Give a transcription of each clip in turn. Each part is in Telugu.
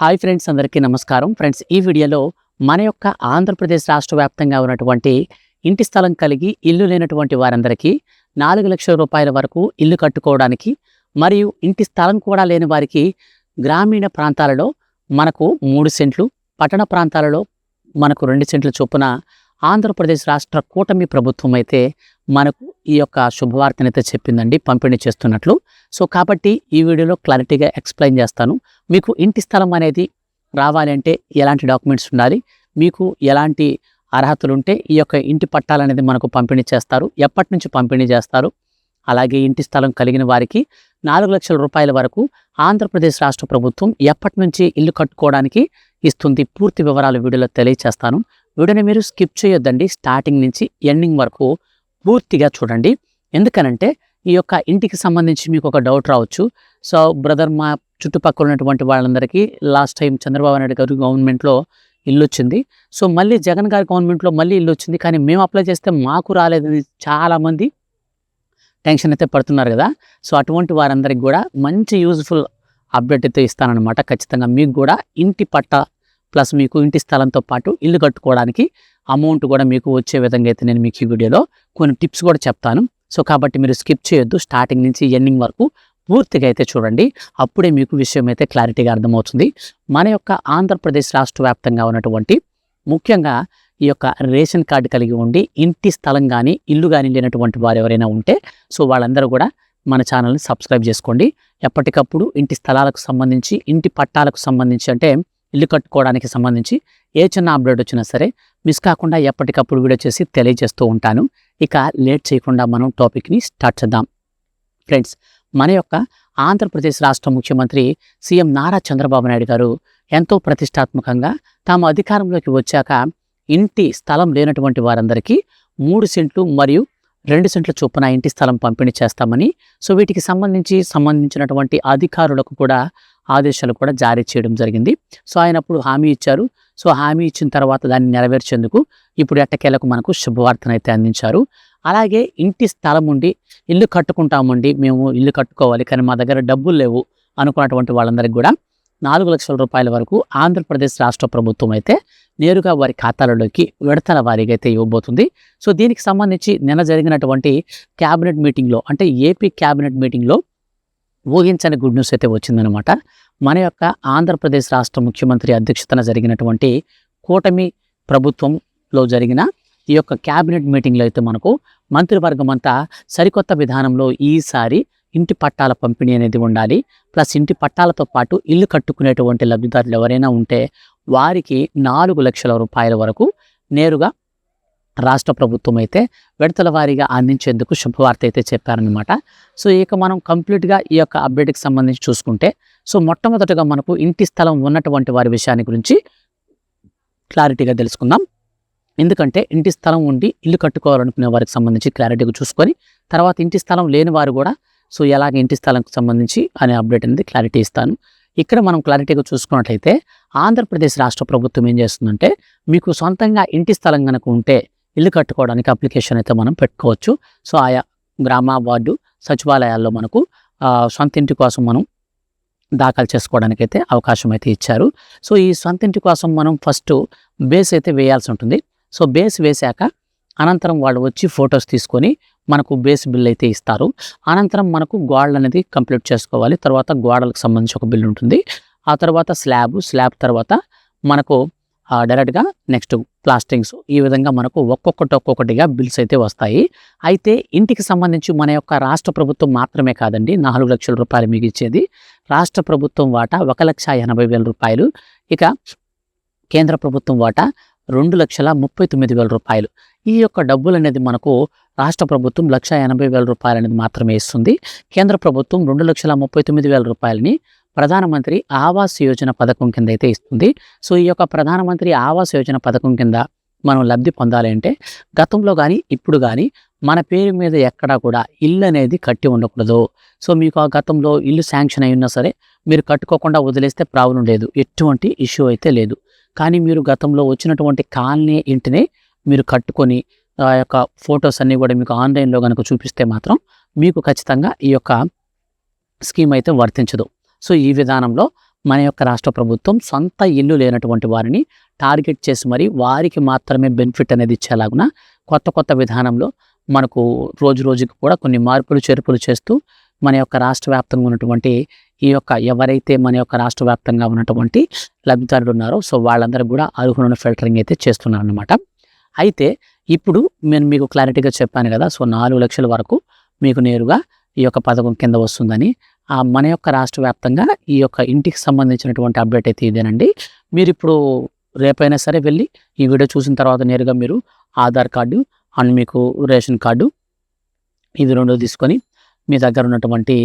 హాయ్ ఫ్రెండ్స్, అందరికీ నమస్కారం. ఫ్రెండ్స్, ఈ వీడియోలో మన యొక్క ఆంధ్రప్రదేశ్ రాష్ట్ర వ్యాప్తంగా ఉన్నటువంటి ఇంటి స్థలం కలిగి ఇల్లు లేనటువంటి వారందరికీ 4,00,000 రూపాయల వరకు ఇల్లు కట్టుకోవడానికి, మరియు ఇంటి స్థలం కూడా లేని వారికి గ్రామీణ ప్రాంతాలలో మనకు 3 సెంట్లు, పట్టణ ప్రాంతాలలో మనకు 2 సెంట్ల చొప్పున ఆంధ్రప్రదేశ్ రాష్ట్ర కూటమి ప్రభుత్వం అయితే మనకు ఈ యొక్క శుభవార్తనైతే చెప్పిందండి, పంపిణీ చేస్తున్నట్లు. సో కాబట్టి ఈ వీడియోలో క్లారిటీగా ఎక్స్ప్లెయిన్ చేస్తాను. మీకు ఇంటి స్థలం అనేది రావాలి అంటే ఎలాంటి డాక్యుమెంట్స్ ఉండాలి, మీకు ఎలాంటి అర్హతలు ఉంటే ఈ యొక్క ఇంటి పట్టాలు అనేది మనకు పంపిణీ చేస్తారు, ఎప్పటి నుంచి పంపిణీ చేస్తారు, అలాగే ఇంటి స్థలం కలిగిన వారికి 4,00,000 రూపాయల వరకు ఆంధ్రప్రదేశ్ రాష్ట్ర ప్రభుత్వం ఎప్పటి నుంచి ఇల్లు కట్టుకోవడానికి ఇస్తుంది, పూర్తి వివరాలు వీడియోలో తెలియచేస్తాను. వీడియోని మీరు స్కిప్ చేయొద్దండి, స్టార్టింగ్ నుంచి ఎండింగ్ వరకు పూర్తిగా చూడండి. ఎందుకనంటే ఈ యొక్క ఇంటికి సంబంధించి మీకు ఒక డౌట్ రావచ్చు. సో బ్రదర్, మా చుట్టుపక్కల ఉన్నటువంటి వాళ్ళందరికీ లాస్ట్ టైం చంద్రబాబు నాయుడు గారు గవర్నమెంట్లో ఇల్లు వచ్చింది, సో మళ్ళీ జగన్ గారి గవర్నమెంట్లో మళ్ళీ ఇల్లు వచ్చింది, కానీ మేము అప్లై చేస్తే మాకు రాలేదని చాలామంది టెన్షన్ అయితే పడుతున్నారు కదా. సో అటువంటి వారందరికీ కూడా మంచి యూజ్ఫుల్ అప్డేట్ అయితే ఇస్తానన్నమాట. ఖచ్చితంగా మీకు కూడా ఇంటి పట్ట ప్లస్ మీకు ఇంటి స్థలంతో పాటు ఇల్లు కట్టుకోవడానికి అమౌంట్ కూడా మీకు వచ్చే విధంగా అయితే నేను మీకు ఈ వీడియోలో కొన్ని టిప్స్ కూడా చెప్తాను. సో కాబట్టి మీరు స్కిప్ చేయొద్దు, స్టార్టింగ్ నుంచి ఎండింగ్ వరకు పూర్తిగా అయితే చూడండి, అప్పుడే మీకు విషయం అయితే క్లారిటీగా అర్థమవుతుంది. మన యొక్క ఆంధ్రప్రదేశ్ రాష్ట్ర వ్యాప్తంగా ఉన్నటువంటి ముఖ్యంగా ఈ యొక్క రేషన్ కార్డు కలిగి ఉండి ఇంటి స్థలం కానీ ఇల్లు కానీ లేనటువంటి వారు ఎవరైనా ఉంటే సో వాళ్ళందరూ కూడా మన ఛానల్ని సబ్స్క్రైబ్ చేసుకోండి. ఎప్పటికప్పుడు ఇంటి స్థలాలకు సంబంధించి, ఇంటి పట్టాలకు సంబంధించి, అంటే ఇల్లు కట్టుకోవడానికి సంబంధించి ఏ చిన్న అప్డేట్ వచ్చినా సరే మిస్ కాకుండా ఎప్పటికప్పుడు వీడియో చేసి తెలియజేస్తూ ఉంటాను. ఇక లేట్ చేయకుండా మనం టాపిక్ని స్టార్ట్ చేద్దాం. ఫ్రెండ్స్, మన యొక్క ఆంధ్రప్రదేశ్ రాష్ట్ర ముఖ్యమంత్రి సీఎం నారా చంద్రబాబు నాయుడు గారు ఎంతో ప్రతిష్టాత్మకంగా తాము అధికారంలోకి వచ్చాక ఇంటి స్థలం లేనటువంటి వారందరికీ 3 సెంట్లు మరియు 2 సెంట్ల చొప్పున ఇంటి స్థలం పంపిణీ చేస్తామని, సో వీటికి సంబంధించినటువంటి అధికారులకు కూడా ఆదేశాలు కూడా జారీ చేయడం జరిగింది. సో ఆయన అప్పుడు హామీ ఇచ్చారు. సో హామీ ఇచ్చిన తర్వాత దాన్ని నెరవేర్చేందుకు ఇప్పుడు ఎట్టకేలకు మనకు శుభవార్తనైతే అందించారు. అలాగే ఇంటి స్థలం ఉండి ఇల్లు కట్టుకుంటామండి, మేము ఇల్లు కట్టుకోవాలి కానీ మా దగ్గర డబ్బులు లేవు అనుకున్నటువంటి వాళ్ళందరికీ కూడా 4,00,000 రూపాయల వరకు ఆంధ్రప్రదేశ్ రాష్ట్ర ప్రభుత్వం అయితే నేరుగా వారి ఖాతాలలోకి విడతల వారీగా అయితే ఇవ్వబోతుంది. సో దీనికి సంబంధించి నిన్న జరిగినటువంటి క్యాబినెట్ మీటింగ్లో, అంటే ఏపీ క్యాబినెట్ మీటింగ్లో ఊహించని గుడ్ న్యూస్ అయితే వచ్చిందనమాట. మన యొక్క ఆంధ్రప్రదేశ్ రాష్ట్ర ముఖ్యమంత్రి అధ్యక్షతన జరిగినటువంటి కూటమి ప్రభుత్వంలో జరిగిన ఈ యొక్క క్యాబినెట్ మీటింగ్లో అయితే మనకు మంత్రివర్గం అంతా సరికొత్త విధానంలో ఈసారి ఇంటి పట్టాల పంపిణీ అనేది ఉండాలి, ప్లస్ ఇంటి పట్టాలతో పాటు ఇల్లు కట్టుకునేటువంటి లబ్ధిదారులు ఎవరైనా ఉంటే వారికి 4,00,000 రూపాయల వరకు నేరుగా రాష్ట్ర ప్రభుత్వం అయితే విడతల వారీగా అందించేందుకు శుభవార్త అయితే చెప్పారనమాట. సో ఇక మనం కంప్లీట్గా ఈ యొక్క అప్డేట్కి సంబంధించి చూసుకుంటే, సో మొట్టమొదటిగా మనకు ఇంటి స్థలం ఉన్నటువంటి వారి విషయాన్ని గురించి క్లారిటీగా తెలుసుకుందాం. ఎందుకంటే ఇంటి స్థలం ఉండి ఇల్లు కట్టుకోవాలనుకునే వారికి సంబంధించి క్లారిటీగా చూసుకొని తర్వాత ఇంటి స్థలం లేని వారు కూడా సో ఎలాగ ఇంటి స్థలంకి సంబంధించి అనే అప్డేట్ అనేది క్లారిటీ ఇస్తాను. ఇక్కడ మనం క్లారిటీగా చూసుకున్నట్లయితే ఆంధ్రప్రదేశ్ రాష్ట్ర ప్రభుత్వం ఏం చేస్తుందంటే, మీకు సొంతంగా ఇంటి స్థలం కనుక ఉంటే ఇల్లు కట్టుకోవడానికి అప్లికేషన్ అయితే మనం పెట్టుకోవచ్చు. సో ఆయా గ్రామ, వార్డు, సచివాలయాల్లో మనకు సొంత ఇంటి కోసం మనం దాఖలు చేసుకోవడానికి అయితే అవకాశం అయితే ఇచ్చారు. సో ఈ సొంత ఇంటి కోసం మనం ఫస్ట్ బేస్ అయితే వేయాల్సి ఉంటుంది. సో బేస్ వేశాక అనంతరం వాళ్ళు వచ్చి ఫొటోస్ తీసుకొని మనకు బేస్ బిల్ అయితే ఇస్తారు. అనంతరం మనకు గోడలు అనేది కంప్లీట్ చేసుకోవాలి. తర్వాత గోడలకు సంబంధించి ఒక బిల్ ఉంటుంది. ఆ తర్వాత స్లాబ్ తర్వాత మనకు డైరెక్ట్గా నెక్స్ట్ ప్లాస్టింగ్స్, ఈ విధంగా మనకు ఒక్కొక్కటిగా బిల్స్ అయితే వస్తాయి. అయితే ఇంటికి సంబంధించి మన యొక్క రాష్ట్ర ప్రభుత్వం మాత్రమే కాదండి 4,00,000 రూపాయలు మీకు ఇచ్చేది. రాష్ట్ర ప్రభుత్వం వాటా 1,80,000 రూపాయలు, ఇక కేంద్ర ప్రభుత్వం వాటా 2,39,000 రూపాయలు. ఈ యొక్క డబ్బులు అనేది మనకు రాష్ట్ర ప్రభుత్వం 1,80,000 రూపాయలు అనేది మాత్రమే ఇస్తుంది. కేంద్ర ప్రభుత్వం 2,39,000 రూపాయలని ప్రధానమంత్రి ఆవాస్ యోజన పథకం కింద అయితే ఇస్తుంది. సో ఈ యొక్క ప్రధానమంత్రి ఆవాస్ యోజన పథకం కింద మనం లబ్ధి పొందాలి అంటే గతంలో కానీ ఇప్పుడు కానీ మన పేరు మీద ఎక్కడా కూడా ఇల్లు అనేది కట్టి ఉండకూడదు. సో మీకు ఆ గతంలో ఇల్లు శాంక్షన్ అయి ఉన్నా సరే మీరు కట్టుకోకుండా వదిలేస్తే ప్రాబ్లం లేదు, ఎటువంటి ఇష్యూ అయితే లేదు. కానీ మీరు గతంలో వచ్చినటువంటి కాలనీ ఇంటిని మీరు కట్టుకొని ఆ యొక్క ఫొటోస్ అన్నీ కూడా మీకు ఆన్లైన్లో కనుక చూపిస్తే మాత్రం మీకు ఖచ్చితంగా ఈ యొక్క స్కీమ్ అయితే వర్తించదు. సో ఈ విధానంలో మన యొక్క రాష్ట్ర ప్రభుత్వం సొంత ఇల్లు లేనటువంటి వారిని టార్గెట్ చేసి మరి వారికి మాత్రమే బెనిఫిట్ అనేది ఇచ్చేలాగున కొత్త విధానంలో మనకు రోజు రోజుకి కూడా కొన్ని మార్పులు చేర్పులు చేస్తూ మన యొక్క రాష్ట్ర వ్యాప్తంగా ఉన్నటువంటి ఎవరైతే మన యొక్క రాష్ట్ర వ్యాప్తంగా ఉన్నటువంటి లబ్ధిదారులు ఉన్నారో సో వాళ్ళందరూ కూడా అర్హులను ఫిల్టరింగ్ అయితే చేస్తున్నారు అన్నమాట. అయితే ఇప్పుడు నేను మీకు క్లారిటీగా చెప్పాను కదా, సో 4 లక్షల వరకు మీకు నేరుగా ఈ యొక్క పథకం కింద వస్తుందని. మన యొక్క రాష్ట్ర వ్యాప్తంగా ఈ యొక్క ఇంటికి సంబంధించినటువంటి అప్డేట్ అయితే ఇదేనండి. మీరు ఇప్పుడు రేపైనా సరే వెళ్ళి ఈ వీడియో చూసిన తర్వాత నేరుగా మీరు ఆధార్ కార్డు అండ్ మీకు రేషన్ కార్డు ఇది 2 తీసుకొని మీ దగ్గర ఉన్నటువంటి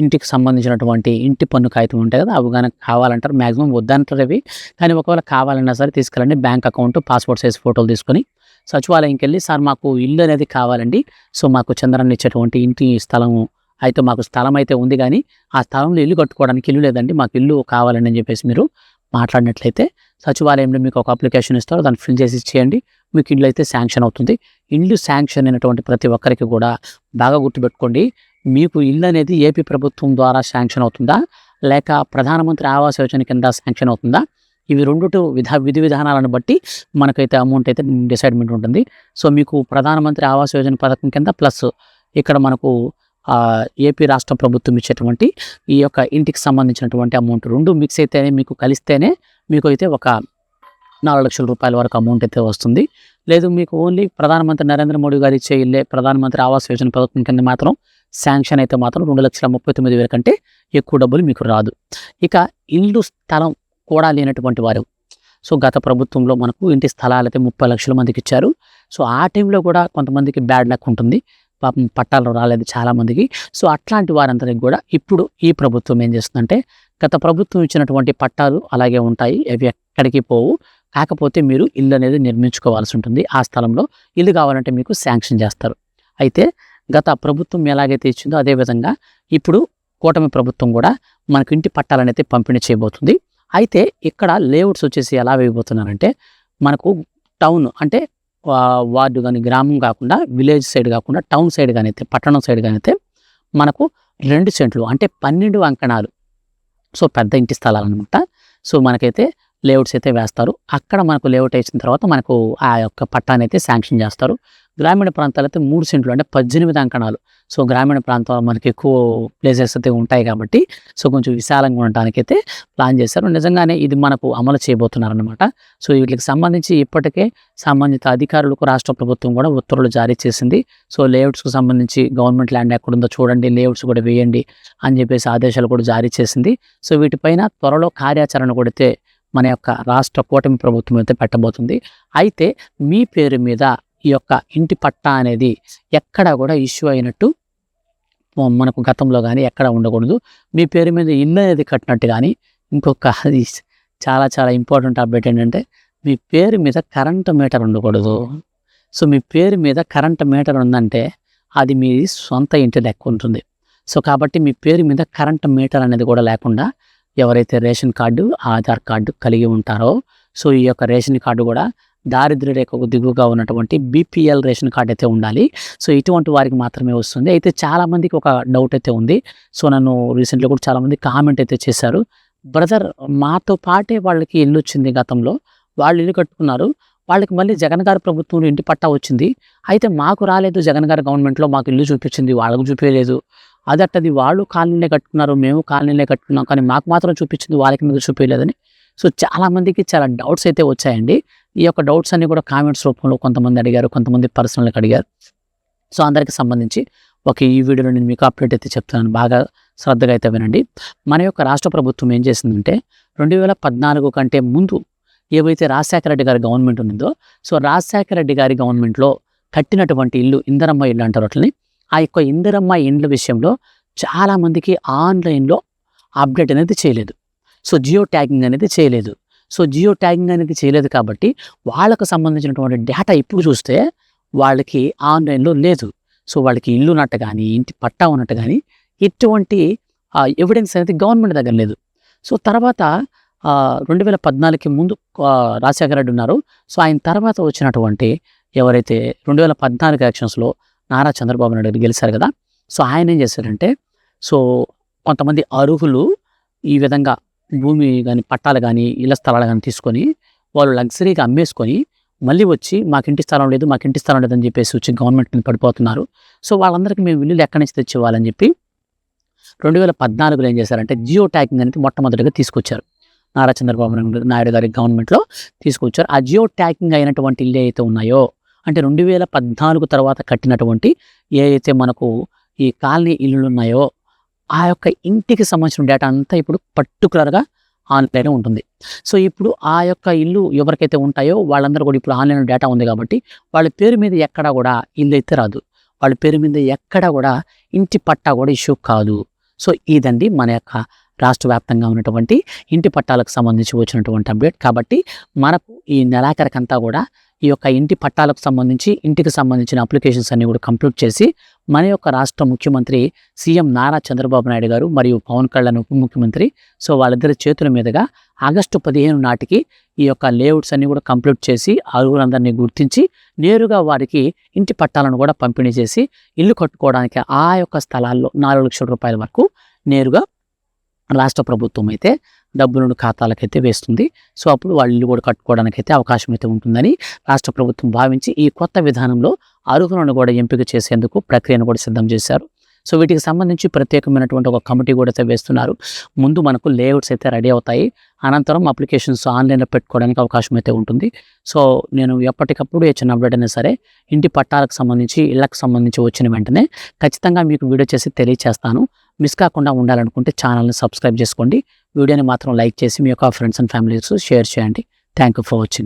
ఇంటికి సంబంధించినటువంటి ఇంటి పన్ను కాగితం ఉంటాయి కదా, అవి కానీ కావాలంటారు. మ్యాక్సిమం వద్దంటారు అవి, కానీ ఒకవేళ కావాలన్నా సరే తీసుకెళ్ళండి. బ్యాంక్ అకౌంట్, పాస్పోర్ట్ సైజ్ ఫోటోలు తీసుకొని సచివాలయంకి వెళ్ళి, సార్ మాకు ఇల్లు అనేది కావాలండి, సో మాకు చంద్రన్న ఇచ్చేటువంటి ఇంటి స్థలం అయితే మాకు స్థలం అయితే ఉంది కానీ ఆ స్థలంలో ఇల్లు కట్టుకోవడానికి ఇల్లు లేదండి, మాకు ఇల్లు కావాలండి అని చెప్పేసి మీరు మాట్లాడినట్లయితే సచివాలయంలో మీకు ఒక అప్లికేషన్ ఇస్తారు, దాన్ని ఫిల్ చేసి ఇచ్చేయండి, మీకు ఇల్లు అయితే శాంక్షన్ అవుతుంది. ఇల్లు శాంక్షన్ అయినటువంటి ప్రతి ఒక్కరికి కూడా బాగా గుర్తుపెట్టుకోండి, మీకు ఇల్లు అనేది ఏపీ ప్రభుత్వం ద్వారా శాంక్షన్ అవుతుందా లేక ప్రధానమంత్రి ఆవాస్ యోజన కింద శాంక్షన్ అవుతుందా, ఇవి 2 విధి విధానాలను బట్టి మనకైతే అమౌంట్ అయితే డిసైడ్మెంట్ ఉంటుంది. సో మీకు ప్రధానమంత్రి ఆవాస్ యోజన పథకం కింద ప్లస్ ఇక్కడ మనకు ఏపీ రాష్ట్ర ప్రభుత్వం ఇచ్చేటువంటి ఈ యొక్క ఇంటికి సంబంధించినటువంటి అమౌంట్ 2 మిక్స్ అయితేనే మీకు కలిస్తేనే మీకు అయితే ఒక 4 లక్షల రూపాయల వరకు అమౌంట్ అయితే వస్తుంది. లేదు మీకు ఓన్లీ ప్రధానమంత్రి నరేంద్ర మోడీ గారు ఇచ్చే ఇల్లే ప్రధానమంత్రి ఆవాస్ యోజన పథకం కింద మాత్రం శాంక్షన్ అయితే మాత్రం 2,39,000 కంటే ఎక్కువ డబ్బులు మీకు రాదు. ఇక ఇల్లు స్థలం కూడా లేనటువంటి వారు, సో గత ప్రభుత్వంలో మనకు ఇంటి స్థలాలు అయితే 30 లక్షల మందికి ఇచ్చారు. సో ఆ టైంలో కూడా కొంతమందికి బ్యాడ్ లక్ ఉంటుంది, పాపం పట్టాలు రాలేదు చాలామందికి. సో అట్లాంటి వారందరికీ కూడా ఇప్పుడు ఈ ప్రభుత్వం ఏం చేస్తుందంటే, గత ప్రభుత్వం ఇచ్చినటువంటి పట్టాలు అలాగే ఉంటాయి, అవి ఎక్కడికి పోవు. కాకపోతే మీరు ఇల్లు అనేది నిర్మించుకోవాల్సి ఉంటుంది. ఆ స్థలంలో ఇల్లు కావాలంటే మీకు శాంక్షన్ చేస్తారు. అయితే గత ప్రభుత్వం ఎలాగైతే ఇచ్చిందో అదేవిధంగా ఇప్పుడు కూటమి ప్రభుత్వం కూడా మనకు ఇంటి పట్టాలనైతే పంపిణీ చేయబోతుంది. అయితే ఇక్కడ లేఅవుట్స్ వచ్చేసి ఎలా వేయబోతున్నారంటే, మనకు టౌన్ అంటే వార్డు కానీ గ్రామం కాకుండా విలేజ్ సైడ్ కాకుండా టౌన్ సైడ్ కానీ అయితే పట్టణం సైడ్ కానీ అయితే మనకు 2 సెంట్లు అంటే 12 అంకణాలు, సో పెద్ద ఇంటి స్థలాలు అనమాట. సో మనకైతే లేఅవుట్స్ అయితే వేస్తారు. అక్కడ మనకు లేఅవుట్ వేసిన తర్వాత మనకు ఆ యొక్క పట్టాన్ని అయితే శాంక్షన్ చేస్తారు. గ్రామీణ ప్రాంతాలు అయితే 3 సెంట్లు అంటే 18 అంకణాలు. సో గ్రామీణ ప్రాంతాలు మనకి ఎక్కువ ప్లేసెస్ అయితే ఉంటాయి కాబట్టి సో కొంచెం విశాలంగా ఉండటానికి అయితే ప్లాన్ చేశారు. నిజంగానే ఇది మనకు అమలు చేయబోతున్నారనమాట. సో వీటికి సంబంధించి ఇప్పటికే సంబంధిత అధికారులకు రాష్ట్ర ప్రభుత్వం కూడా ఉత్తర్వులు జారీ చేసింది. సో లేఅవుట్స్కు సంబంధించి గవర్నమెంట్ ల్యాండ్ ఎక్కడుందో చూడండి, లేఅవుట్స్ కూడా వేయండి అని చెప్పేసి ఆదేశాలు కూడా జారీ చేసింది. సో వీటిపైన త్వరలో కార్యాచరణ కొడితే మన యొక్క రాష్ట్ర కూటమి ప్రభుత్వం అయితే పెట్టబోతుంది. అయితే మీ పేరు మీద ఈ యొక్క ఇంటి పట్టా అనేది ఎక్కడ కూడా ఇష్యూ అయినట్టు మనకు గతంలో కానీ ఎక్కడ ఉండకూడదు. మీ పేరు మీద ఇల్లు అనేది కట్టినట్టు కానీ, ఇంకొక అది చాలా ఇంపార్టెంట్ అప్డేట్ ఏంటంటే, మీ పేరు మీద కరెంటు మీటర్ ఉండకూడదు. సో మీ పేరు మీద కరెంటు మీటర్ ఉందంటే అది మీ సొంత ఇంటి లెక్క ఉంటుంది. సో కాబట్టి మీ పేరు మీద కరెంటు మీటర్ అనేది కూడా లేకుండా ఎవరైతే రేషన్ కార్డు, ఆధార్ కార్డు కలిగి ఉంటారో, సో ఈ యొక్క రేషన్ కార్డు కూడా దారిద్ర్య రేఖకు దిగువగా ఉన్నటువంటి బీపీఎల్ రేషన్ కార్డు అయితే ఉండాలి. సో ఇటువంటి వారికి మాత్రమే వస్తుంది. అయితే చాలామందికి ఒక డౌట్ అయితే ఉంది. సో నన్ను రీసెంట్గా కూడా చాలామంది కామెంట్ అయితే చేశారు, బ్రదర్ మాతో పాటే వాళ్ళకి ఇల్లు వచ్చింది, గతంలో వాళ్ళు ఇల్లు కట్టుకున్నారు, వాళ్ళకి మళ్ళీ జగన్ గారి ప్రభుత్వంలో ఇంటి పట్టా వచ్చింది, అయితే మాకు రాలేదు, జగన్ గారి గవర్నమెంట్లో మాకు ఇల్లు చూపించింది, వాళ్ళకు చూపించలేదు, అదట్టది వాళ్ళు కాలనీలే కట్టుకున్నారు, మేము కాలనీలే కట్టుకున్నాం, కానీ మాకు మాత్రం చూపించింది, వాళ్ళకి మీకు చూపించలేదని. సో చాలామందికి చాలా డౌట్స్ అయితే వచ్చాయండి. ఈ యొక్క డౌట్స్ అన్ని కూడా కామెంట్స్ రూపంలో కొంతమంది అడిగారు, కొంతమంది పర్సనల్గా అడిగారు. సో అందరికి సంబంధించి ఈ వీడియోలో నేను మీకు అప్డేట్ అయితే చెప్తాను, బాగా శ్రద్ధగా అయితే వినండి. మన యొక్క రాష్ట్ర ప్రభుత్వం ఏం చేసిందంటే 2014 కంటే ముందు ఏవైతే రాజశేఖర రెడ్డి గారి గవర్నమెంట్ ఉందో, సో రాజశేఖర రెడ్డి గారి గవర్నమెంట్లో కట్టినటువంటి ఇల్లు, ఇందిరమ్మ ఇల్లు అంటారు వాటిని, ఆ యొక్క ఇందిరమ్మ ఇండ్ల విషయంలో చాలామందికి ఆన్లైన్లో అప్డేట్ అనేది చేయలేదు. సో జియో ట్యాగింగ్ అనేది చేయలేదు. సో జియో ట్యాగింగ్ అనేది చేయలేదు కాబట్టి వాళ్ళకు సంబంధించినటువంటి డేటా ఇప్పుడు చూస్తే వాళ్ళకి ఆన్లైన్లో లేదు. సో వాళ్ళకి ఇల్లు ఉన్నట్టు కానీ, ఇంటి పట్టా ఉన్నట్టు కానీ ఎటువంటి ఎవిడెన్స్ అనేది గవర్నమెంట్ దగ్గర లేదు. సో తర్వాత 2014కి ముందు రాజశేఖర రెడ్డి ఉన్నారు. సో ఆయన తర్వాత వచ్చినటువంటి ఎవరైతే 2014 ఎలక్షన్స్లో నారా చంద్రబాబు నాయుడు గారు గెలిచారు కదా, సో ఆయన ఏం చేశారంటే, సో కొంతమంది అర్హులు ఈ విధంగా భూమి గాని, పట్టాలు గాని, ఇళ్ల స్థలాలు గాని తీసుకొని వాళ్ళు లగ్జరీగా అమ్మేసుకొని మళ్ళీ వచ్చి మాకు ఇంటి స్థలం లేదు, మాకు ఇంటి స్థలం లేదని చెప్పేసి వచ్చి గవర్నమెంట్ మీద పడిపోతున్నారు. సో వాళ్ళందరికీ మేము ఇల్లులు ఎక్కడి నుంచి తెచ్చివ్వాలని చెప్పి 2014లో ఏం చేశారంటే జియో ట్యాగింగ్ అనేది మొట్టమొదటిగా తీసుకొచ్చారు. నారా చంద్రబాబు నాయుడు గారి గవర్నమెంట్‌లో తీసుకొచ్చారు. ఆ జియో ట్యాగింగ్ అయినటువంటి ఇల్లు ఏవైతే ఉన్నాయో, అంటే 2014 తర్వాత కట్టినటువంటి ఏవైతే మనకు ఈ కాలనీ ఇల్లులున్నాయో, ఆ యొక్క ఇంటికి సంబంధించిన డేటా అంతా ఇప్పుడు పర్టిక్యులర్‌గా ఆన్‌లైన్‌లో ఉంటుంది. సో, ఇప్పుడు ఆ యొక్క ఇల్లు ఎవరికైతే ఉంటాయో వాళ్ళందరూ కూడా ఇప్పుడు ఆన్‌లైన్‌లో డేటా ఉంది కాబట్టి, వాళ్ళ పేరు మీద ఎక్కడా కూడా ఇల్లైతే రాదు. వాళ్ళ పేరు మీద ఎక్కడా కూడా ఇంటి పట్టా కూడా ఇష్యూ కాదు. సో, ఇదండి మన యొక్క రాష్ట్ర వ్యాప్తంగా ఉన్నటువంటి ఇంటి పట్టాలకు సంబంధించి వచ్చినటువంటి అప్డేట్. కాబట్టి మనకు ఈ నెలాఖరికంతా కూడా ఈ యొక్క ఇంటి పట్టాలకు సంబంధించి, ఇంటికి సంబంధించిన అప్లికేషన్స్ అన్నీ కూడా కంప్లీట్ చేసి మన యొక్క రాష్ట్ర ముఖ్యమంత్రి సీఎం నారా చంద్రబాబు నాయుడు గారు మరియు పవన్ కళ్యాణ్ ఉప ముఖ్యమంత్రి, సో వాళ్ళిద్దరి చేతుల మీదుగా ఆగస్టు 15 నాటికి ఈ యొక్క లేఅవుట్స్ అన్నీ కూడా కంప్లీట్ చేసి అర్హులందరినీ గుర్తించి నేరుగా వారికి ఇంటి పట్టాలను కూడా పంపిణీ చేసి ఇల్లు కట్టుకోవడానికి ఆ యొక్క స్థలాల్లో 4 లక్షల రూపాయల వరకు నేరుగా రాష్ట్ర ప్రభుత్వం అయితే డబ్బులను ఖాతాలకైతే వేస్తుంది. సో, అప్పుడు వాళ్ళు ఇల్లు కూడా కట్టుకోవడానికైతే అవకాశం అయితే ఉంటుందని రాష్ట్ర ప్రభుత్వం భావించి ఈ కొత్త విధానంలో అర్హులను కూడా ఎంపిక చేసేందుకు ప్రక్రియను కూడా సిద్ధం చేశారు. సో, వీటికి సంబంధించి ప్రత్యేకమైనటువంటి ఒక కమిటీ కూడా అయితే వేస్తున్నారు. ముందు మనకు లేఅవుట్స్ అయితే రెడీ అవుతాయి. అనంతరం అప్లికేషన్స్ ఆన్‌లైన్‌లో పెట్టుకోవడానికి అవకాశం అయితే ఉంటుంది. సో, నేను ఎప్పటికప్పుడు ఏ చిన్న అప్డేట్ అయినా సరే ఇంటి పట్టాలకు సంబంధించి, ఇళ్ళకి సంబంధించి వచ్చిన వెంటనే ఖచ్చితంగా మీకు వీడియో చేసి తెలియచేస్తాను. మిస్ కాకుండా ఉండాలనుకుంటే ఛానల్‌ని సబ్స్క్రైబ్ చేసుకోండి. వీడియోని మాత్రం లైక్ చేసి మీ యొక్క ఫ్రెండ్స్ అండ్ ఫ్యామిలీస్ షేర్ చేయండి. Thank you for watching.